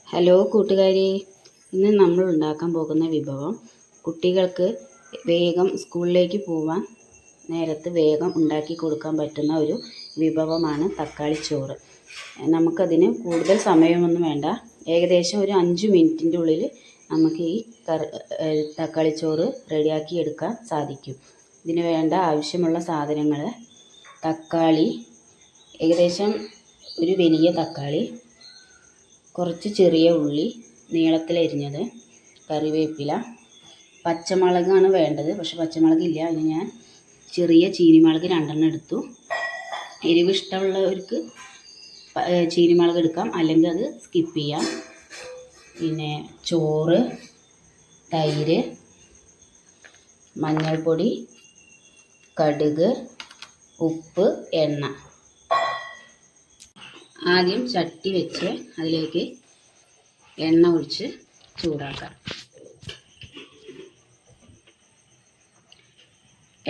Hello കൂട്ടുകാരി, ഇന്ന് നമ്മൾ ഉണ്ടാക്കാൻ പോകുന്ന വിഭവം കുട്ടികൾക്ക് വേഗം സ്കൂളിലേക്ക് പോവാൻ നേരത്ത് വേഗം ഉണ്ടാക്കി കൊടുക്കാൻ പറ്റുന്ന ഒരു വിഭവമാണ് തക്കാളിച്ചോറ്. നമുക്കതിന് കൂടുതൽ സമയമൊന്നും വേണ്ട. ഏകദേശം ഒരു 5 മിനിറ്റിൻ്റെ ഉള്ളിൽ നമുക്ക് ഈ തക്കാളിച്ചോറ് റെഡിയാക്കി എടുക്കാൻ സാധിക്കും. ഇതിന് വേണ്ട ആവശ്യമുള്ള സാധനങ്ങൾ: തക്കാളി, ഏകദേശം ഒരു വലിയ തക്കാളി, കുറച്ച് ചെറിയ ഉള്ളി നീളത്തിലരിഞ്ഞത്, കറിവേപ്പില, പച്ചമുളകാണ് വേണ്ടത്. പക്ഷെ പച്ചമുളകില്ല, അതിന് ഞാൻ ചെറിയ ചീനിമുളക് 2 എടുത്തു. എരിവ് ഇഷ്ടമുള്ളവർക്ക് ചീനിമുളക് എടുക്കാം, അല്ലെങ്കിൽ അത് സ്കിപ്പ് ചെയ്യാം. പിന്നെ ചോറ്, തൈര്, മഞ്ഞൾപ്പൊടി, കടുക്, ഉപ്പ്, എണ്ണ. ആദ്യം ചട്ടി വെച്ച് അതിലേക്ക് എണ്ണ ഒഴിച്ച് ചൂടാക്കാം.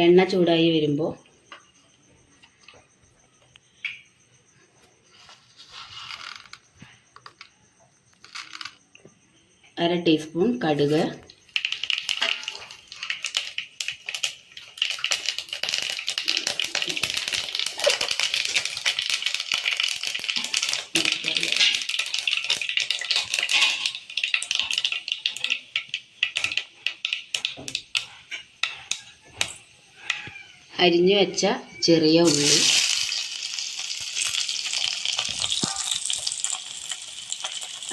എണ്ണ ചൂടായി വരുമ്പോൾ അര ടീസ്പൂൺ കടുക്, അരിഞ്ഞു വെച്ച ചെറിയ ഉള്ളി,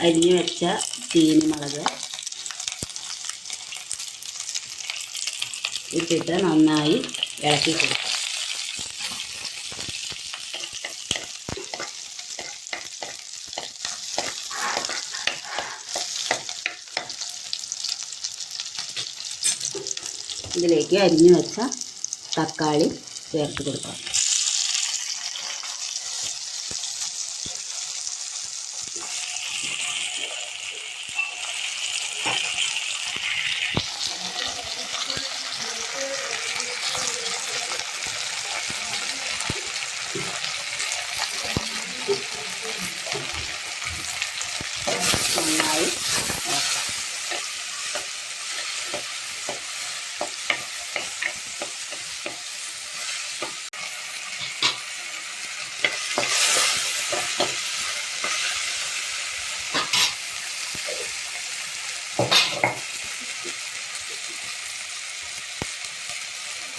അരിഞ്ഞു വെച്ച ചീനിമുളക് ഇട്ടിട്ട് നന്നായി ഇളക്കി കൊടുക്കുക. ഇതിലേക്ക് അരിഞ്ഞു വെച്ച തക്കാളി ചേർത്ത് കൊടുക്കാം. നന്നായി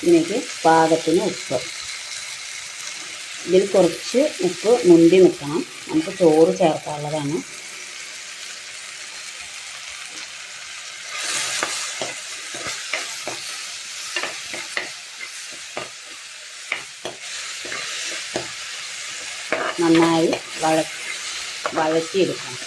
ഇതിലേക്ക് പാകത്തിന് ഉപ്പ്. ഇതിൽ കുറച്ച് ഉപ്പ് മുന്തി നിൽക്കണം, നമുക്ക് ചോറ് ചേർക്കാനുള്ളതാണ്. നന്നായി വഴറ്റിയെടുക്കണം.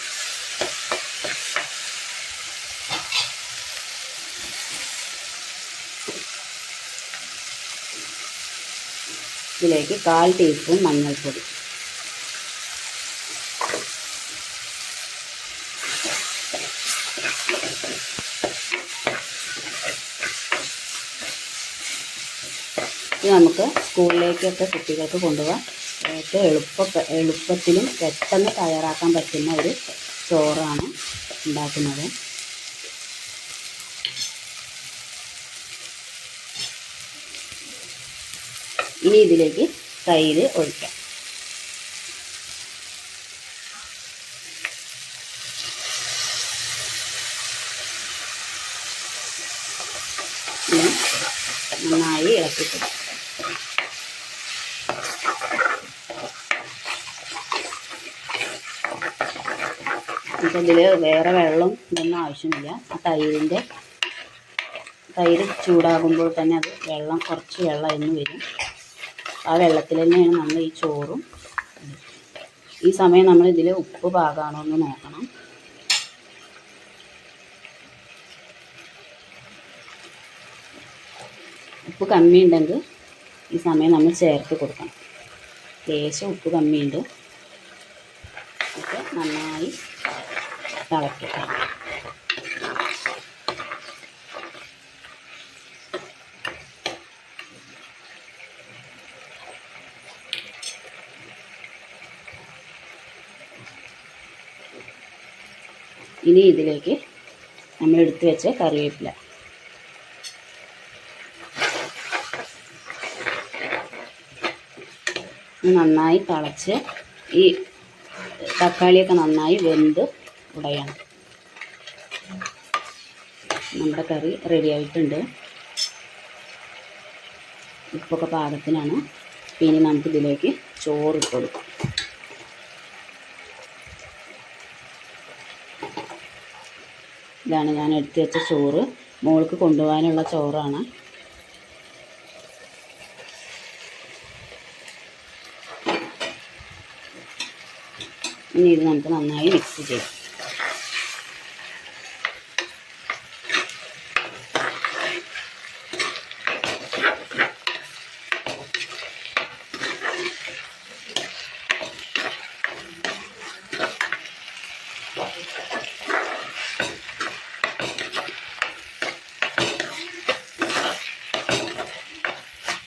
ഇതിലേക്ക് 1/4 ടീസ്പൂൺ മഞ്ഞൾപ്പൊടി, ഇത് നമുക്ക് സ്കൂളിലേക്കൊക്കെ കുട്ടികൾക്ക് കൊണ്ടുപോകാൻ എളുപ്പത്തിലും പെട്ടെന്ന് തയ്യാറാക്കാൻ പറ്റുന്ന ഒരു ചോറാണ് ഉണ്ടാക്കുന്നത്. ഇനി ഇതിലേക്ക് തൈര് ഒഴിക്കാം. നന്നായി ഇളക്കി കൊടുക്കാം. ഇപ്പം ഇതിൽ വേറെ വെള്ളം ഇതൊന്നും ആവശ്യമില്ല. ആ തൈര് ചൂടാകുമ്പോൾ തന്നെ അത് കുറച്ച് വെള്ളം എന്ന് വരും. ആ വെള്ളത്തിൽ തന്നെയാണ് നമ്മൾ ഈ ചോറും. ഈ സമയം നമ്മൾ ഇതിൽ ഉപ്പ് പാകമാണോ എന്ന് നോക്കണം. ഉപ്പ് കമ്മിയുണ്ടെങ്കിൽ ഈ സമയം നമ്മൾ ചേർത്ത് കൊടുക്കണം. ലേശം ഉപ്പ് കമ്മിയുണ്ട്. ഒക്കെ നന്നായി തിളയ്ക്കണം. ഇനി ഇതിലേക്ക് നമ്മൾ എടുത്ത് വെച്ച കറിവേപ്പില നന്നായി തിളച്ച് ഈ തക്കാളിയൊക്കെ നന്നായി വെന്ത് ഉടയണം. നമ്മുടെ കറി റെഡി ആയിട്ടുണ്ട്. ഉപ്പൊക്കെ പാകത്തിനാണ്. പിന്നെ നമുക്കിതിലേക്ക് ചോറ് ഇട്ട് കൊടുക്കാം. ഇതാണ് ഞാൻ എടുത്ത് വെച്ച ചോറ്. മോൾക്ക് കൊണ്ടുപോകാനുള്ള ചോറാണ്. ഇനി ഇത് നമുക്ക് നന്നായി മിക്സ് ചെയ്യാം.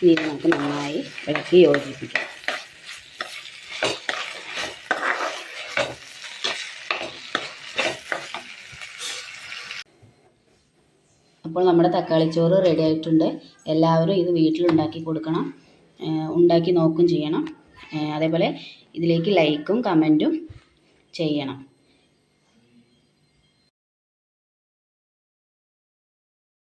ഇനി നമുക്ക് നന്നായി ഇളക്കി യോജിപ്പിക്കാം. അപ്പോൾ നമ്മുടെ തക്കാളിച്ചോറ് റെഡി ആയിട്ടുണ്ട്. എല്ലാവരും ഇത് വീട്ടിലുണ്ടാക്കി കൊടുക്കണം, ഉണ്ടാക്കി നോക്കും ചെയ്യണം. അതേപോലെ ഇതിലേക്ക് ലൈക്കും കമൻറ്റും ചെയ്യണം.